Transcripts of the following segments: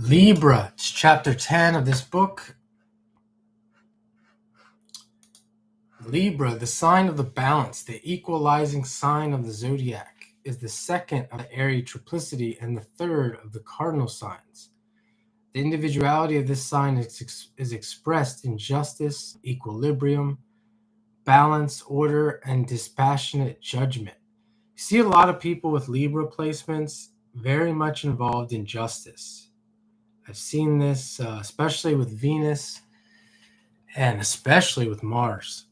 Libra, it's chapter 10 of this book. Libra, the sign of the balance, the equalizing sign of the zodiac, is the second of the airy triplicity and the third of the cardinal signs. The individuality of this sign is expressed in justice, equilibrium, balance, order, and dispassionate judgment. You see a lot of people with Libra placements very much involved in justice. I've seen this especially with Venus and especially with Mars.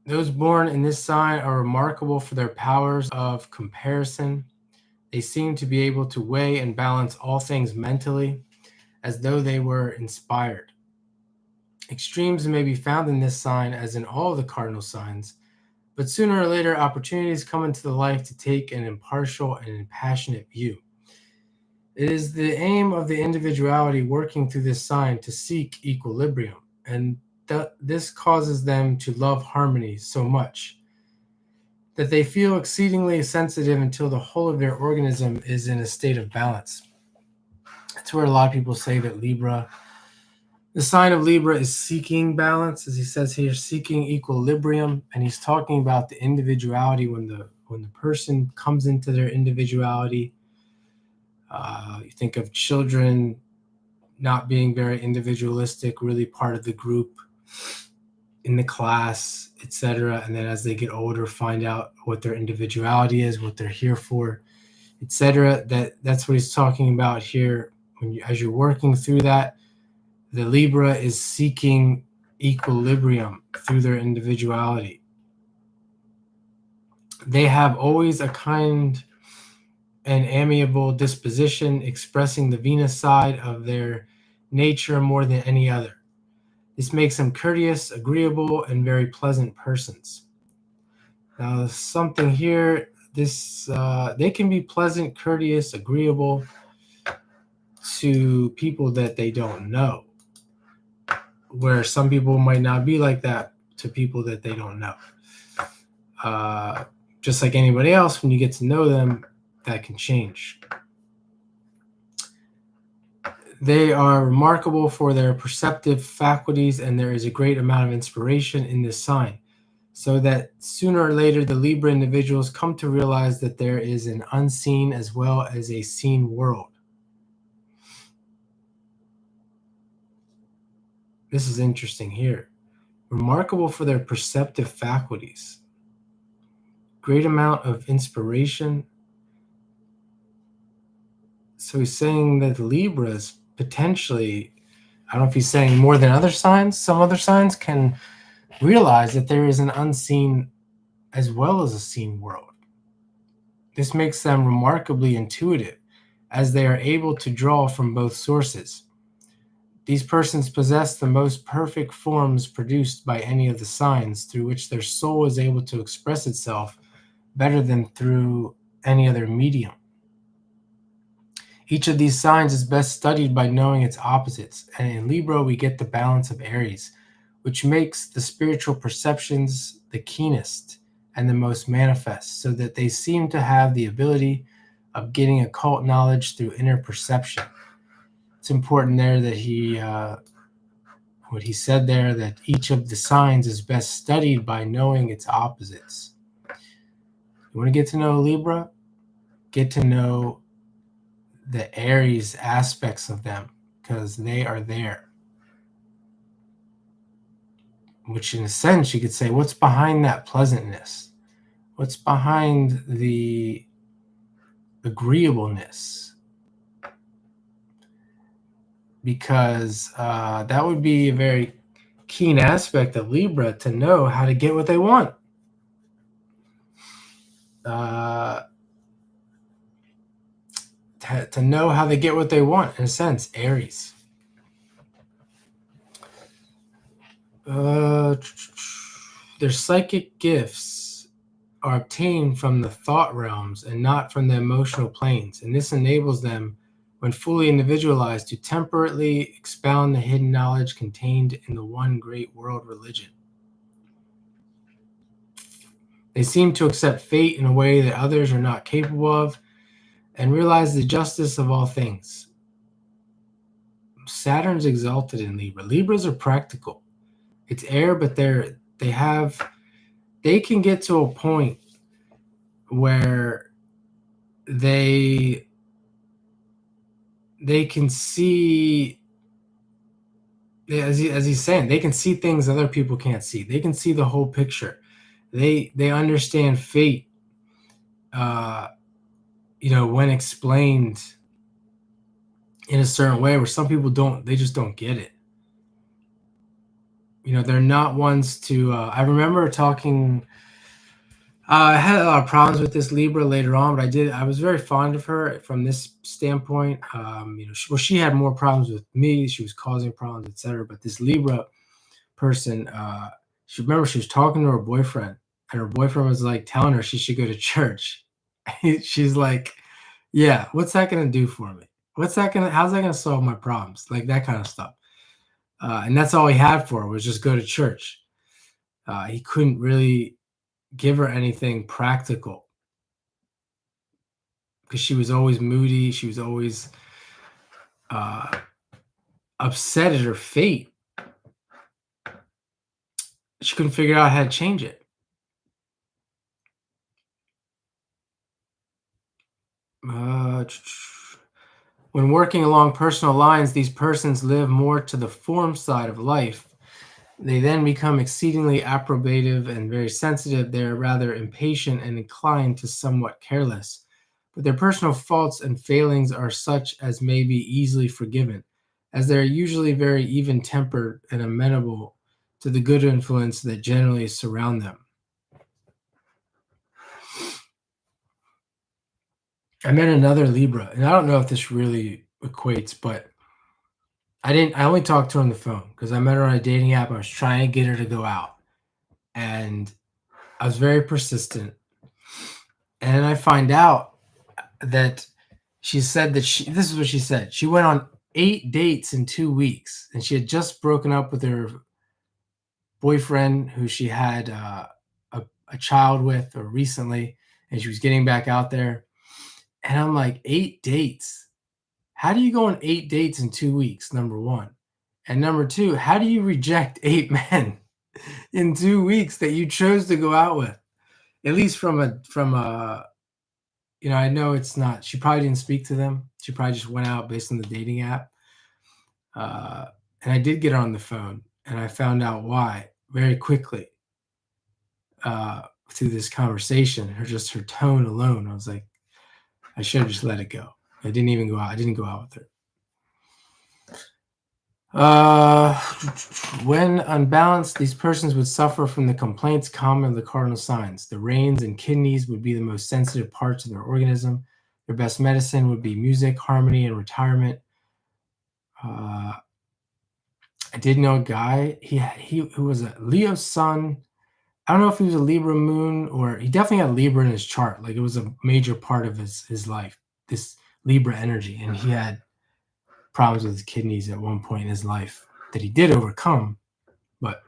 Those born in this sign are remarkable for their powers of comparison. They seem to be able to weigh and balance all things mentally, as though they were inspired. Extremes may be found in this sign, as in all the cardinal signs, but sooner or later opportunities come into the life to take an impartial and impassionate view. It is the aim of the individuality working through this sign to seek equilibrium, and this causes them to love harmony so much that they feel exceedingly sensitive until the whole of their organism is in a state of balance. That's where a lot of people say that the sign of Libra is seeking balance, as he says here, seeking equilibrium, and he's talking about the individuality when the person comes into their individuality. You think of children not being very individualistic, really part of the group in the class, etc. And then as they get older, find out what their individuality is, what they're here for, etc. That's what he's talking about here. As you're working through that, the Libra is seeking equilibrium through their individuality. They have always a kind and amiable disposition, expressing the Venus side of their nature more than any other. This makes them courteous, agreeable, and very pleasant persons. Now, something here, they can be pleasant, courteous, agreeable to people that they don't know, where some people might not be like that to people that they don't know. Just like anybody else, when you get to know them, that can change. They are remarkable for their perceptive faculties, and there is a great amount of inspiration in this sign, so that sooner or later the Libra individuals come to realize that there is an unseen as well as a seen world. This is interesting here. Remarkable for their perceptive faculties. Great amount of inspiration. So he's saying that Libras potentially, I don't know if he's saying more than other signs, some other signs can realize that there is an unseen as well as a seen world. This makes them remarkably intuitive, as they are able to draw from both sources. These persons possess the most perfect forms produced by any of the signs, through which their soul is able to express itself better than through any other medium. Each of these signs is best studied by knowing its opposites, and in Libra we get the balance of Aries, which makes the spiritual perceptions the keenest and the most manifest, so that they seem to have the ability of getting occult knowledge through inner perception. It's important there that what he said there, that each of the signs is best studied by knowing its opposites. You want to get to know Libra? Get to know the Aries aspects of them, because they are there. Which in a sense you could say, what's behind that pleasantness? What's behind the agreeableness? Because that would be a very keen aspect of Libra, to know how to get what they want. To know how they get what they want, in a sense, Aries. Their psychic gifts are obtained from the thought realms and not from the emotional planes, and this enables them, when fully individualized, to temperately expound the hidden knowledge contained in the one great world religion. They seem to accept fate in a way that others are not capable of. and realize the justice of all things. Saturn's exalted in Libra. Libras are practical. It's air, but they can get to a point where they can see, as he's saying, they can see things other people can't see. They can see the whole picture. They understand fate, when explained in a certain way, where some people don't. They just don't get it. They're not ones to. I remember talking. I had a lot of problems with this Libra later on, but I was very fond of her from this standpoint. She had more problems with me. She was causing problems, etc. But this Libra person, she was talking to her boyfriend, and her boyfriend was like telling her she should go to church. She's like, "Yeah, what's that gonna do for me? How's that gonna solve my problems?" Like that kind of stuff. And that's all he had for her, was just go to church. He couldn't really give her anything practical because she was always moody. She was always upset at her fate. She couldn't figure out how to change it. When working along personal lines, these persons live more to the form side of life. They then become exceedingly approbative and very sensitive. They are rather impatient and inclined to somewhat careless. But their personal faults and failings are such as may be easily forgiven, as they are usually very even-tempered and amenable to the good influence that generally surround them. I met another Libra, and I don't know if this really equates, but I only talked to her on the phone because I met her on a dating app. I was trying to get her to go out, and I was very persistent. And then I find out that she said that this is what she said. She went on 8 dates in 2 weeks, and she had just broken up with her boyfriend who she had a child with or recently, and she was getting back out there. And I'm like, 8 dates? How do you go on 8 dates in 2 weeks? Number one. And number two, how do you reject 8 men in 2 weeks that you chose to go out with? At least from a I know it's not. She probably didn't speak to them. She probably just went out based on the dating app. Uh, and I did get her on the phone, and I found out why very quickly through this conversation. Her tone alone, I was like, I should have just let it go. I didn't even go out. I didn't go out with her. When unbalanced, these persons would suffer from the complaints common to the cardinal signs. The reins and kidneys would be the most sensitive parts of their organism. Their best medicine would be music, harmony, and retirement. I did know a guy. He who was a Leo sun. I don't know if he was a Libra moon, or he definitely had Libra in his chart. Like, it was a major part of his life, this Libra energy, and he had problems with his kidneys at one point in his life that he did overcome. But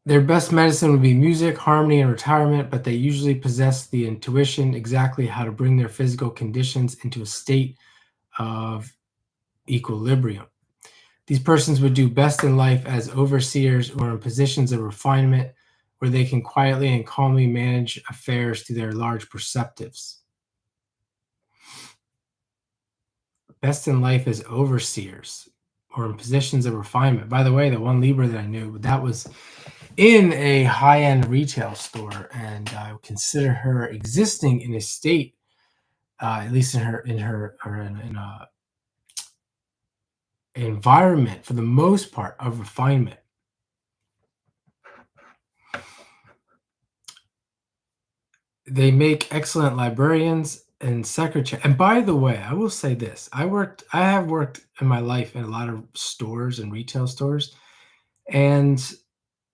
their best medicine would be music, harmony, and retirement, but they usually possess the intuition exactly how to bring their physical conditions into a state of equilibrium. These persons would do best in life as overseers or in positions of refinement where they can quietly and calmly manage affairs through their large perceptives. Best in life as overseers or in positions of refinement. By the way, the one Libra that I knew, that was in a high-end retail store, and I would consider her existing in a state, at least in a environment, for the most part, of refinement. They make excellent librarians and secretary. And by the way, I will say this: I have worked in my life in a lot of stores and retail stores, and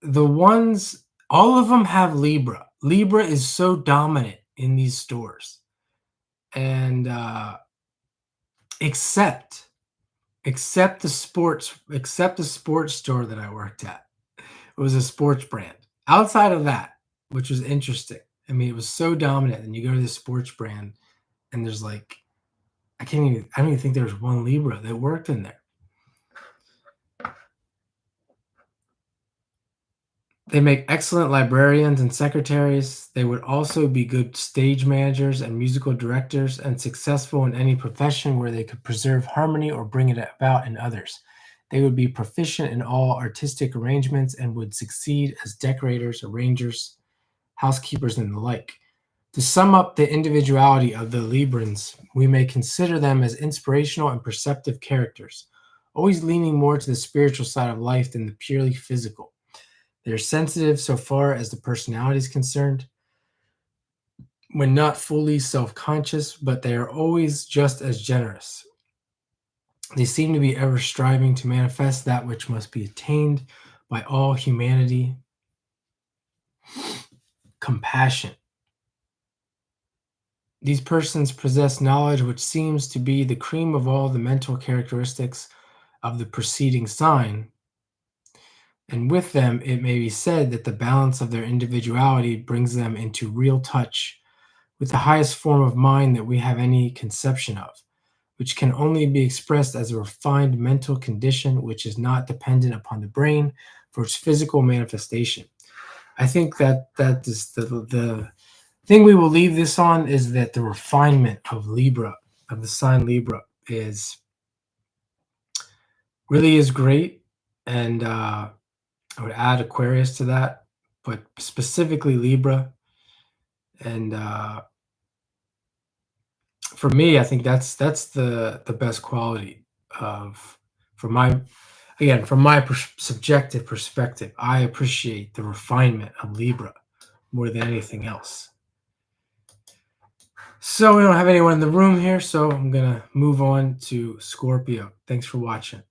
all of them have Libra. Libra is so dominant in these stores, and except the sports store that I worked at. It was a sports brand. Outside of that, which was interesting, I mean, it was so dominant. And you go to this sports brand, and there's like, I don't even think there was one Libra that worked in there. They make excellent librarians and secretaries. They would also be good stage managers and musical directors, and successful in any profession where they could preserve harmony or bring it about in others. They would be proficient in all artistic arrangements and would succeed as decorators, arrangers, housekeepers, and the like. To sum up the individuality of the Librans, we may consider them as inspirational and perceptive characters, always leaning more to the spiritual side of life than the purely physical. They're sensitive so far as the personality is concerned, when not fully self-conscious, but they are always just as generous. They seem to be ever striving to manifest that which must be attained by all humanity. Compassion. These persons possess knowledge which seems to be the cream of all the mental characteristics of the preceding sign, and with them it may be said that the balance of their individuality brings them into real touch with the highest form of mind that we have any conception of, which can only be expressed as a refined mental condition which is not dependent upon the brain for its physical manifestation. I think that is the thing we will leave this on, is that the refinement of Libra, of the sign Libra, really is great. And I would add Aquarius to that, but specifically Libra. And for me, I think that's the best quality of, from my subjective perspective. I appreciate the refinement of Libra more than anything else. So we don't have anyone in the room here, so I'm gonna move on to Scorpio. Thanks for watching.